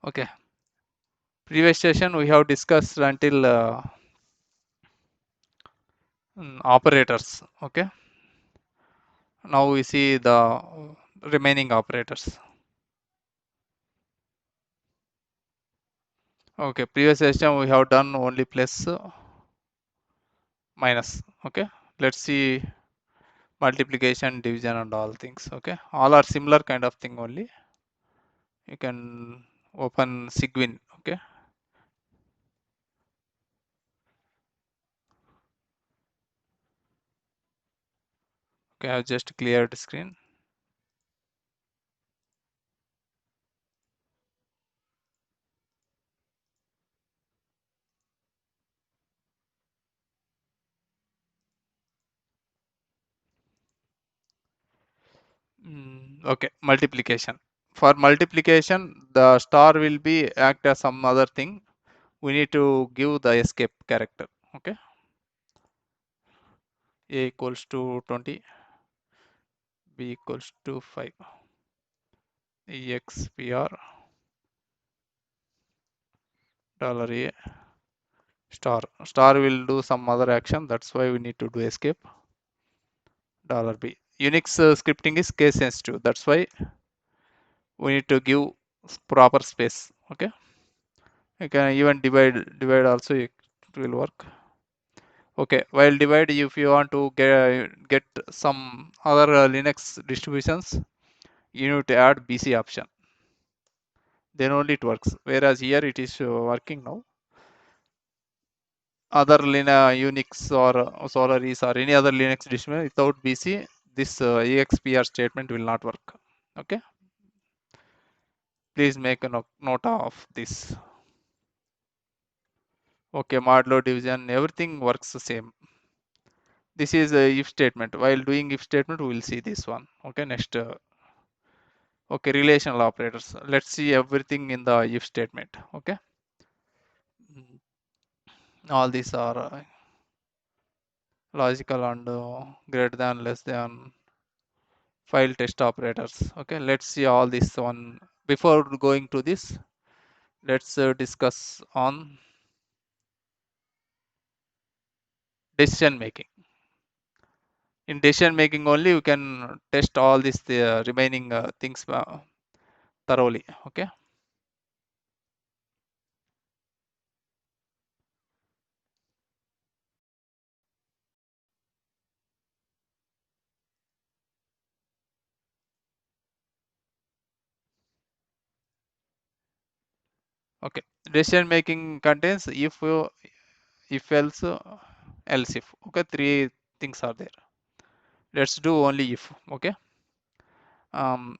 Okay, previous session we have discussed until operators. Okay, now we see the remaining operators. Okay, previous session we have done only plus minus. Okay, let's see multiplication, division and all things. Okay, all are similar kind of thing only. You can open Sigwin. Okay, okay, I've just cleared the screen. Okay, multiplication. For multiplication, the star will be act as some other thing. We need to give the escape character. Okay, a equals to 20, b equals to 5, expr $a star will do some other action. That's why we need to do escape $b. Unix scripting is case sensitive. That's why we need to give proper space. Okay, you can even divide also, it will work. Okay, while divide, if you want to get some other Linux distributions, you need to add BC option. Then only it works. Whereas here it is working now. Other Unix or Solaris or any other Linux distribution without BC, this expr statement will not work. Okay, please make a note of this. Okay, modulo division, everything works the same. This is a if statement. While doing if statement, we will see this one. Okay, next. Okay, relational operators. Let's see everything in the if statement. Okay, all these are logical and greater than, less than, file test operators. Okay, let's see all this one. Before going to this, let's discuss on decision making. In decision making only you can test all these remaining things thoroughly. Okay, okay, decision making contains if else, else if. Okay, three things are there. Let's do only if. Okay, um,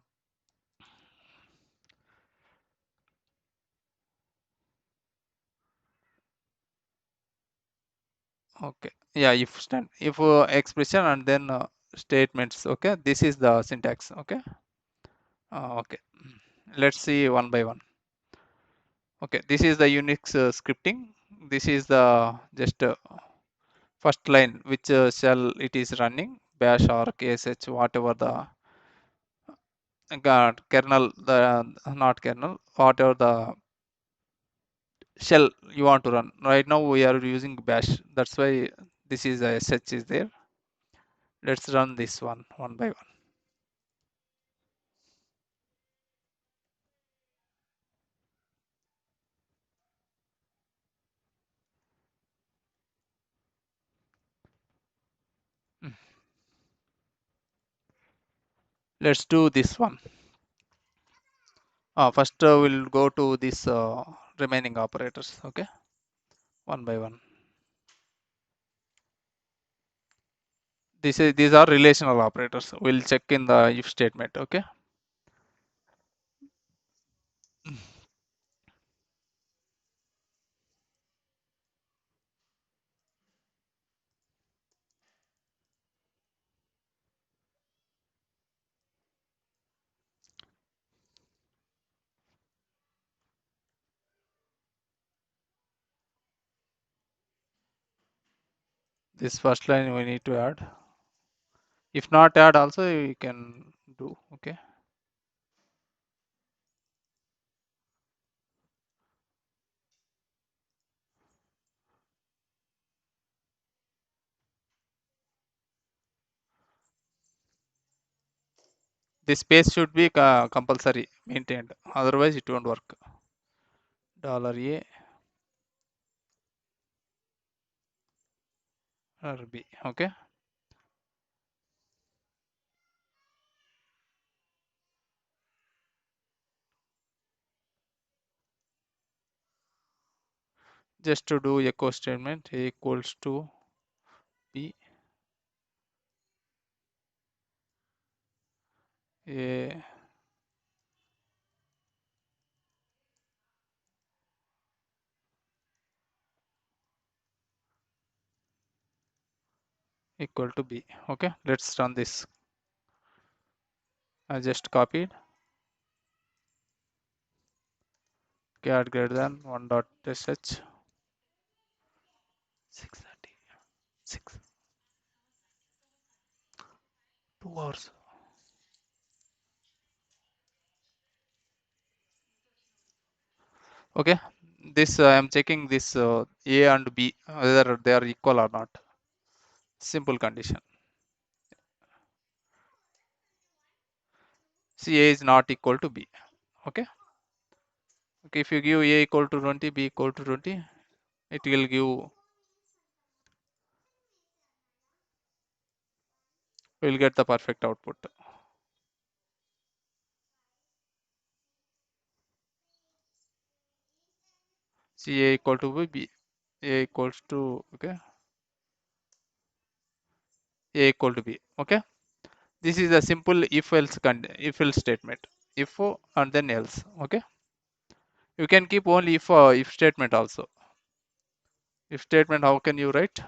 okay, yeah, if stand, if expression and then statements. Okay, this is the syntax. Okay, okay, let's see one by one. Okay, this is the Unix scripting. This is the just first line which shell it is running, bash or ksh, whatever the kernel, the not kernel, whatever the shell you want to run. Right now we are using bash. That's why this is a sh is there. Let's run this one by one. Mm. Let's do this one. First we'll go to this remaining operators. Okay, one by one. These are relational operators. We'll check in the if statement. Okay, this first line we need to add. If not add also you can do. Okay, the space should be compulsory maintained, otherwise it won't work. $A or B. Okay, just to do echo statement, A equals to B, A equal to B. Okay, let's run this. I just copied. Cat greater than 1 dot sh 6:30 6 2 hours. Okay, this I am checking this A and B whether they are equal or not. Simple condition. See, A is not equal to B. Okay. Okay, if you give A equal to 20, B equal to 20, it will give, will get the perfect output. See, A equal to B, A equals to, okay, A equal to B. Okay, this is a simple if else statement. If and then else. Okay, you can keep only if statement also. If statement, how can you write?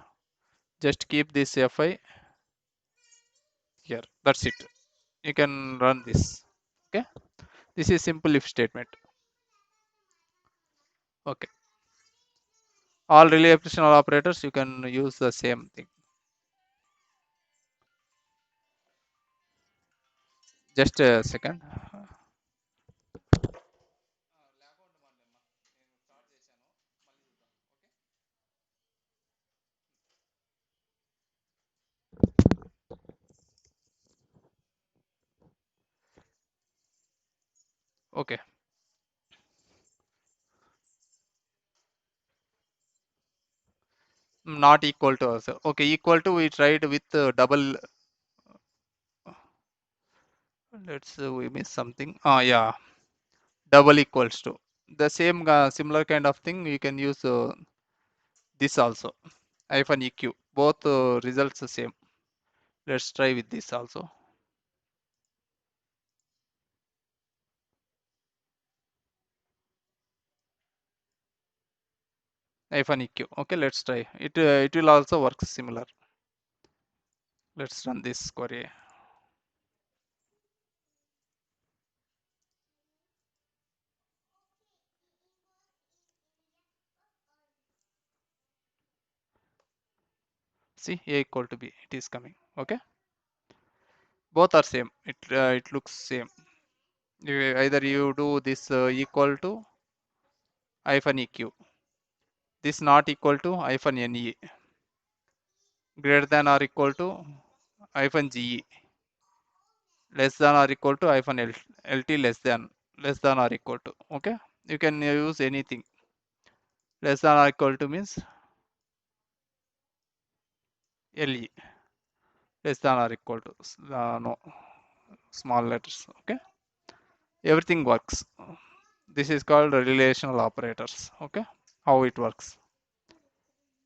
Just keep this fi here. That's it. You can run this. Okay, this is simple if statement. Okay, all relational operators you can use the same thing. Just a second. Okay, not equal to also. Okay, equal to we tried with double. Let's we miss something. Yeah, double equals to the same similar kind of thing. You can use this also. Hyphen eq. Both results the same. Let's try with this also. Hyphen eq. Okay, let's try. It will also work similar. Let's run this query. See, A equal to B. It is coming. Okay, both are same. It looks same. Either you do this equal to hyphen eq. This not equal to hyphen ne. Greater than or equal to hyphen ge. Less than or equal to hyphen lt less than or equal to. Okay, you can use anything. Less than or equal to means le. Less than or equal to no small letters. Okay, everything works. This is called relational operators. Okay, how it works.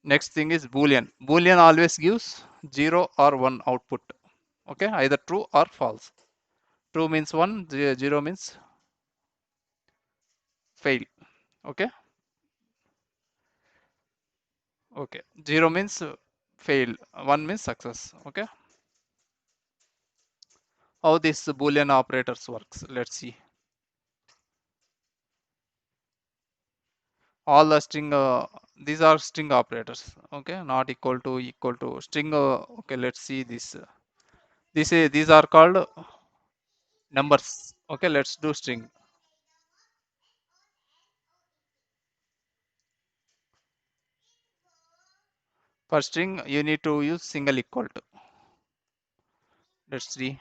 Next thing is boolean. Boolean always gives 0 or 1 output. Okay, either true or false. True means 1, 0 means fail. Okay, okay, 0 means fail, 1 means success. Okay, how this boolean operators works, let's see. All the string these are string operators. Okay, not equal to string. Okay, let's see this. These are called numbers. Okay, let's do string. For string you need to use single equal to. Let's see.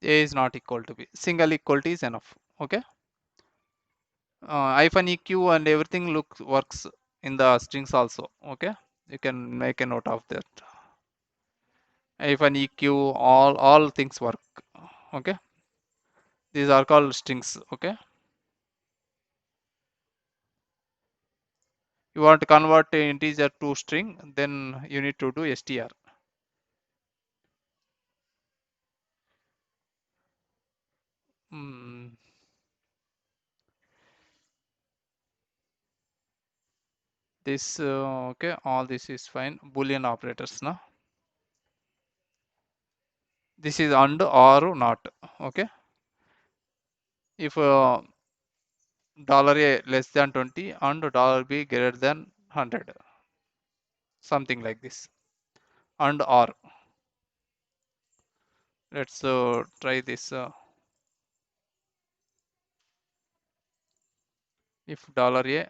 A is not equal to B. Single equality is enough. Okay. Hyphen EQ and everything works in the strings also. Okay. You can make a note of that. Hyphen EQ, all things work. Okay. These are called strings. Okay. You want to convert a integer to string, then you need to do str. Hmm. This okay, all this is fine. Boolean operators now. This is and or not. Okay. If $a less than 20 and $b greater than 100, something like this, and or. Let's try this. If $a,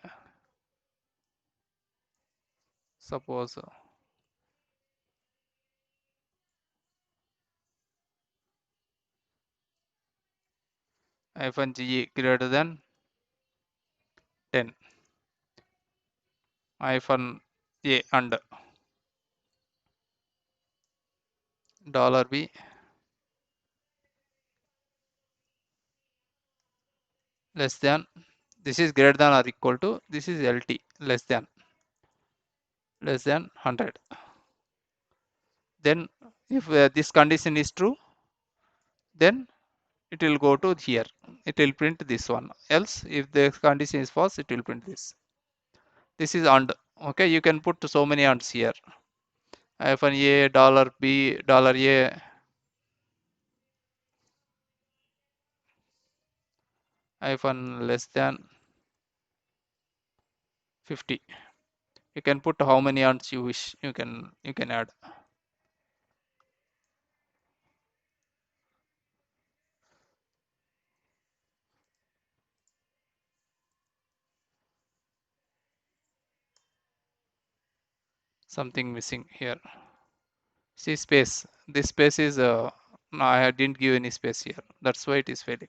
suppose hyphen ge greater than 10, hyphen a and $b less than, this is greater than or equal to, this is lt less than 100. Then if this condition is true, then it will go to here, it will print this one. Else if the condition is false, it will print this. This is and. Okay, you can put so many ands here. Hyphen a $b $a hyphen less than 50. You can put how many ands you wish. You can add something missing here. See space. This space is no, I didn't give any space here. That's why it is failing.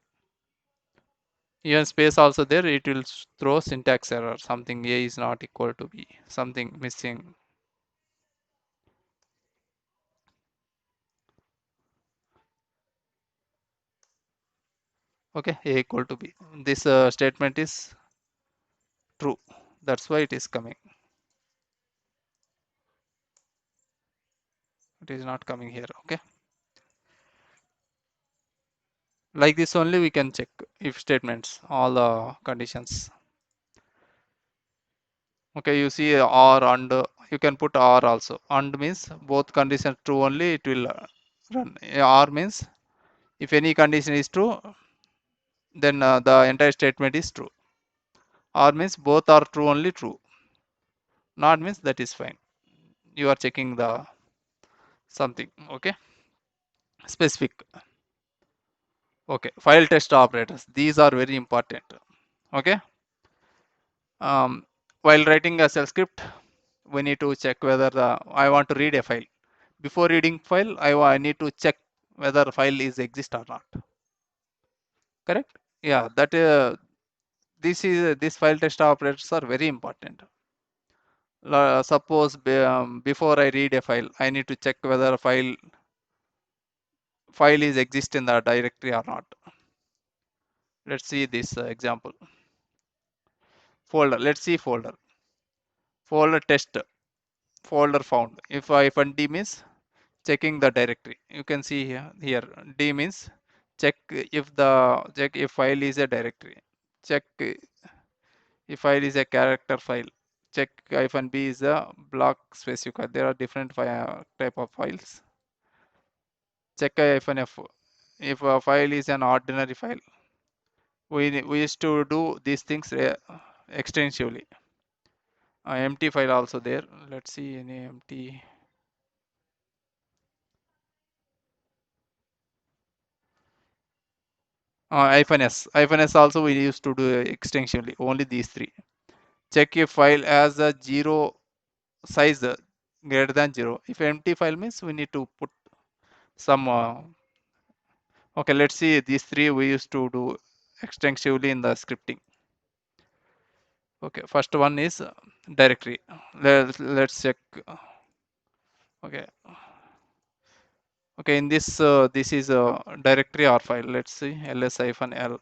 Even space also there, it will throw syntax error. Something a is not equal to b. Something missing. Okay, a equal to b. This statement is true. That's why it is coming. It is not coming here. Okay. Like this only we can check if statements, all the conditions. Okay, you see or and you can put or also. And means both conditions true only, it will run. Or means if any condition is true, then the entire statement is true. Or means both are true only, true. Not means that is fine. You are checking the something. Okay. Specific. Okay. File test operators. These are very important. Okay. While writing a shell script, we need to check whether I want to read a file. Before reading file, I need to check whether file is exist or not. Correct? Yeah, that this file test operators are very important. Suppose before I read a file, I need to check whether file is exist in the directory or not. Let's see this example. Folder. Let's see folder. Folder test. Folder found. If d means checking the directory. You can see here d means check if file is a directory. Check if file is a character file. Check hyphen b is a block specifier. There are different type of files. Check hyphen f if a file is an ordinary file. We used to do these things extensively. Empty file also there. Let's see any empty. Hyphen s also we used to do extensively. Only these three. Check if file has a zero size greater than 0. If empty file means we need to put some Okay, let's see these three we used to do extensively in the scripting. Okay, first one is directory. Let's check. Okay, okay, in this is a directory or file. Let's see ls-l.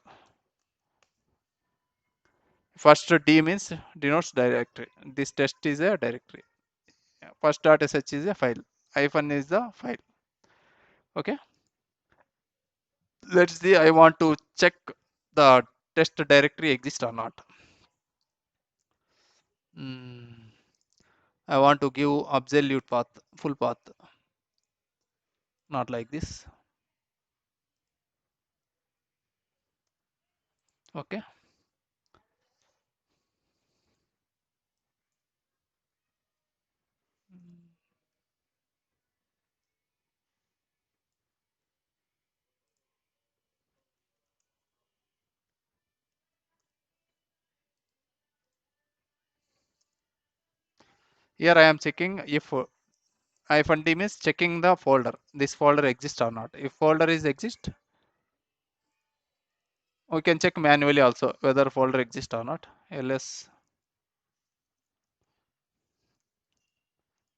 First D means denotes directory. This test is a directory. First .sh is a file. Hyphen is the file. Okay, let's see. I want to check the test directory exists or not. Hmm. I want to give absolute path, full path, not like this. Okay. Here I am checking if hyphen D means checking the folder. This folder exists or not. If folder is exist, we can check manually also whether folder exists or not. ls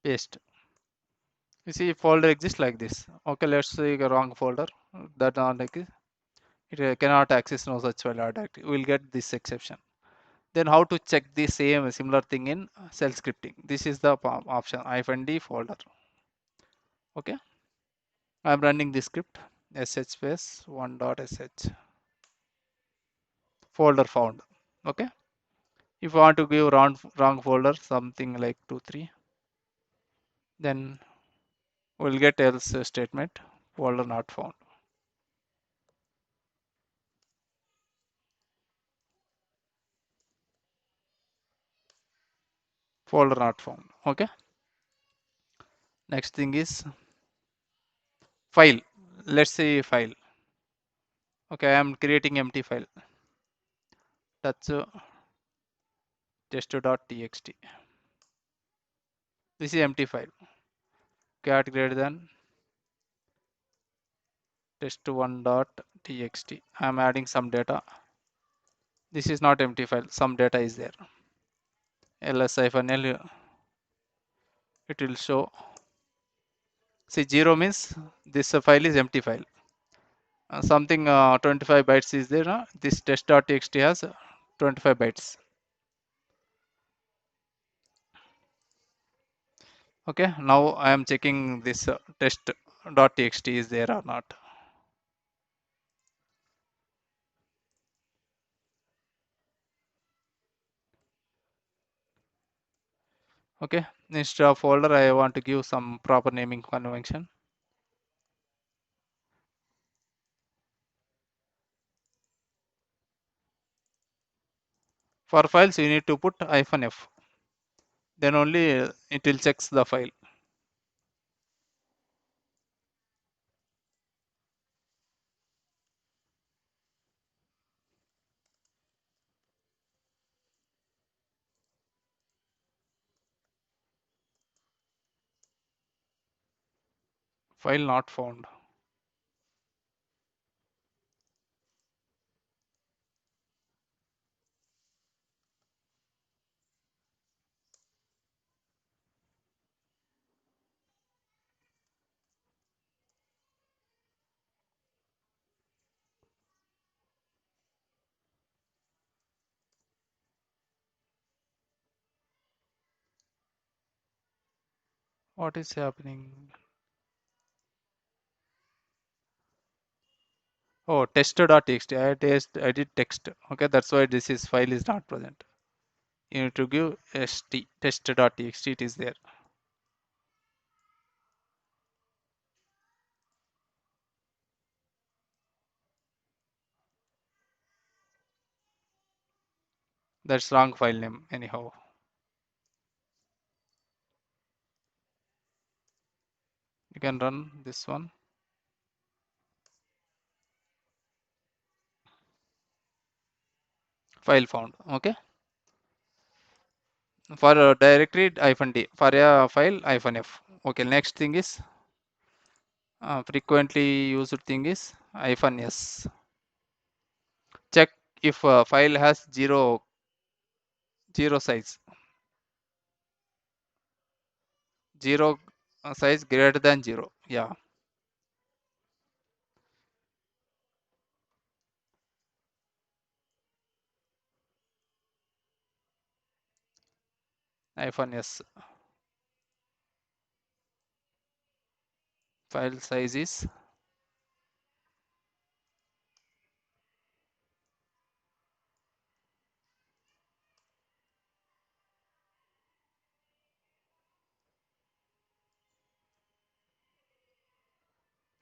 paste. You see folder exists like this. Okay, let's say a wrong folder. That not like it cannot access no such file or directory. We'll get this exception. Then how to check the same similar thing in shell scripting? This is the option hyphen D folder. Okay, I'm running this script sh space one.sh folder found. Okay, if you want to give wrong folder something like 2 3, then we'll get else statement folder not found, folder not found. Okay, next thing is file. Let's say file. Okay, I am creating empty file. That's test.txt. This is empty file. Cat greater than test1.txt. I am adding some data. This is not empty file. Some data is there. ls-l, it will show. See 0 means this file is empty file. Something 25 bytes is there. This test.txt has 25 bytes. Okay, now I am checking this test.txt is there or not. Okay, instead of folder I want to give some proper naming convention. For files you need to put -f, then only it will checks the file. File not found. What is happening? Oh, test.txt. I did text. Okay, that's why this is file is not present. You need to give test.txt. It is there. That's wrong file name anyhow. You can run this one. File found. Okay. For a directory -d. For a file -f. Okay. Next thing is frequently used thing is -s. Check if file has zero size, zero size greater than 0. Yeah, -s. File size is,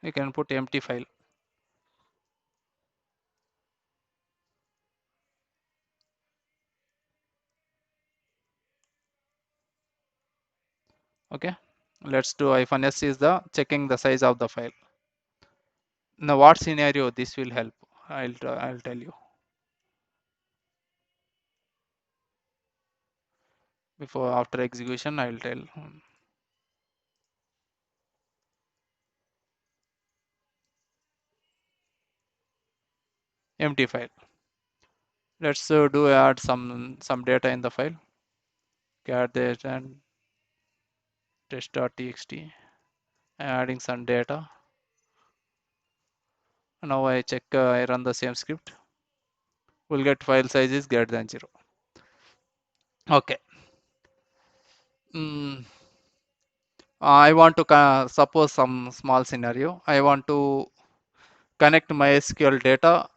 you can put empty file. Okay, let's do -s is the checking the size of the file. Now what scenario this will help? I'll tell you. Before after execution I'll tell. Empty file. Let's do add some data in the file. Get that and test.txt. Adding some data. Now I check, I run the same script. We'll get file size is greater than 0. Okay. Mm, I want to suppose some small scenario. I want to connect MySQL data,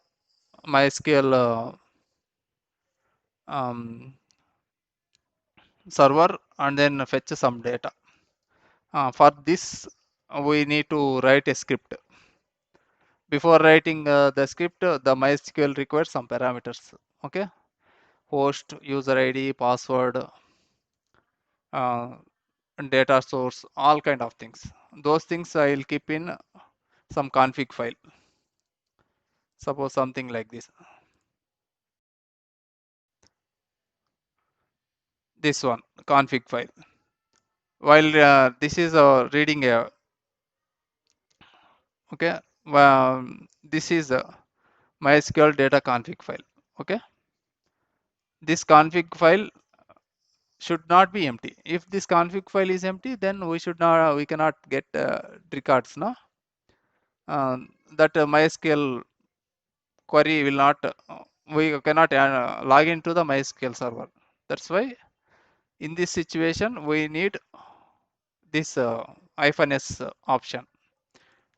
MySQL server, and then fetch some data. For this, we need to write a script. Before writing the script, the MySQL requires some parameters. Okay, host, user ID, password, uh, data source, all kind of things. Those things I'll keep in some config file. Suppose something like this. This one, config file. While this is reading a, okay, this is a MySQL data config file. Okay, this config file should not be empty. If this config file is empty, then we cannot get records. No, that MySQL query will not, we cannot log into the MySQL server. That's why in this situation we need this -s option.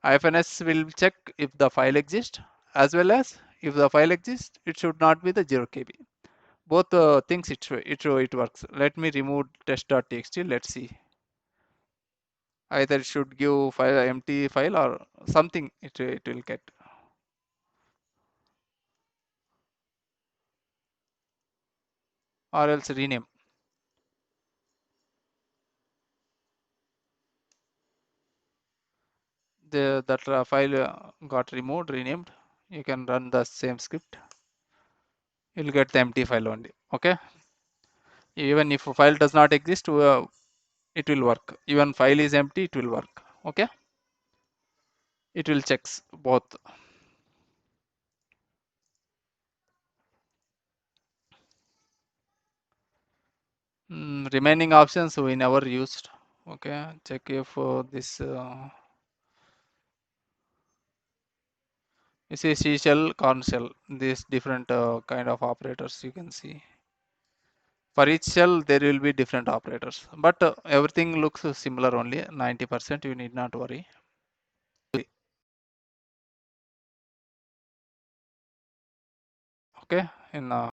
-s will check if the file exists, as well as if the file exists, it should not be the 0 KB. Both things it works. Let me remove test.txt. Let's see. Either it should give file empty file or something. It will get, or else rename. That file got removed, renamed. You can run the same script. You'll get the empty file only. Okay. Even if a file does not exist, it will work. Even file is empty, it will work. Okay. It will checks both. Remaining options we never used. Okay. Check if this. You see C shell, corn shell. These different kind of operators you can see. For each shell, there will be different operators, but everything looks similar only. 90%, you need not worry. Okay, in